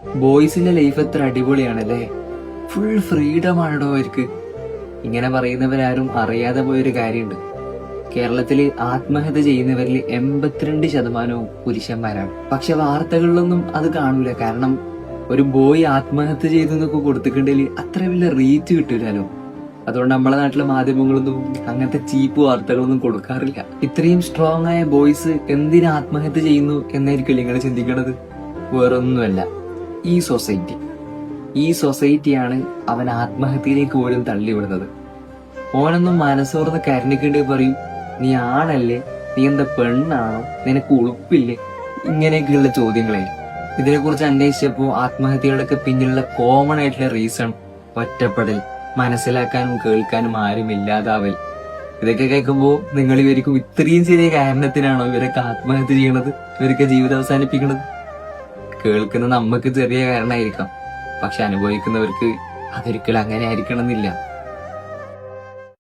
ബോയ്സിന്റെ life എത്ര അടിപൊളിയാണല്ലേ, full freedom ആണോ അവർക്ക്. ഇങ്ങനെ പറയുന്നവരാരും അറിയാതെ പോയൊരു കാര്യമുണ്ട്. കേരളത്തില് ആത്മഹത്യ ചെയ്യുന്നവരിൽ 82% പുരുഷന്മാരാണ്. പക്ഷെ വാർത്തകളിലൊന്നും അത് കാണൂല. കാരണം ഒരു ബോയ് ആത്മഹത്യ ചെയ്തു എന്നൊക്കെ കൊടുത്തിട്ടുണ്ടെങ്കിൽ അത്ര വലിയ റീച്ച് കിട്ടൂലോ. അതുകൊണ്ട് നമ്മളെ നാട്ടിലെ മാധ്യമങ്ങളൊന്നും അങ്ങനത്തെ ചീപ്പ് വാർത്തകളൊന്നും കൊടുക്കാറില്ല. ഇത്രയും സ്ട്രോങ് ആയ ബോയ്സ് എന്തിനു ആത്മഹത്യ ചെയ്യുന്നു എന്നായിരിക്കും നിങ്ങൾ ചിന്തിക്കണത്. വേറൊന്നുമല്ല, ഈ സൊസൈറ്റിയാണ് അവൻ ആത്മഹത്യയിലേക്ക് പോലും തള്ളിവിടുന്നത്. ഓനൊന്നും മനസ്സോർന്ന് കരഞ്ഞിക്കേണ്ടി പറയും, നീ ആണല്ലേ, നീ എന്താ പെണ്ണാണോ, നിനക്ക് ഉളുപ്പില്ലേ, ഇങ്ങനെയൊക്കെയുള്ള ചോദ്യങ്ങളെ. ഇതിനെക്കുറിച്ച് അന്വേഷിച്ചപ്പോ ആത്മഹത്യയുടെയൊക്കെ പിന്നിലുള്ള കോമൺ ആയിട്ടുള്ള റീസൺ ഒറ്റപ്പെടൽ, മനസ്സിലാക്കാനും കേൾക്കാനും ആരും ഇല്ലാതാവൽ. ഇതൊക്കെ കേൾക്കുമ്പോ നിങ്ങൾ ഇവർക്കും ഇത്രയും ചെറിയ കാരണത്തിനാണോ ഇവരൊക്കെ ആത്മഹത്യ ചെയ്യണത്, ഇവരൊക്കെ ജീവിതം അവസാനിപ്പിക്കണത്? കേൾക്കുന്ന നമുക്ക് ചെറിയ കാരണമായിരിക്കാം, പക്ഷെ അനുഭവിക്കുന്നവർക്ക് അതൊരിക്കലും അങ്ങനെ ആയിരിക്കണം എന്നില്ല.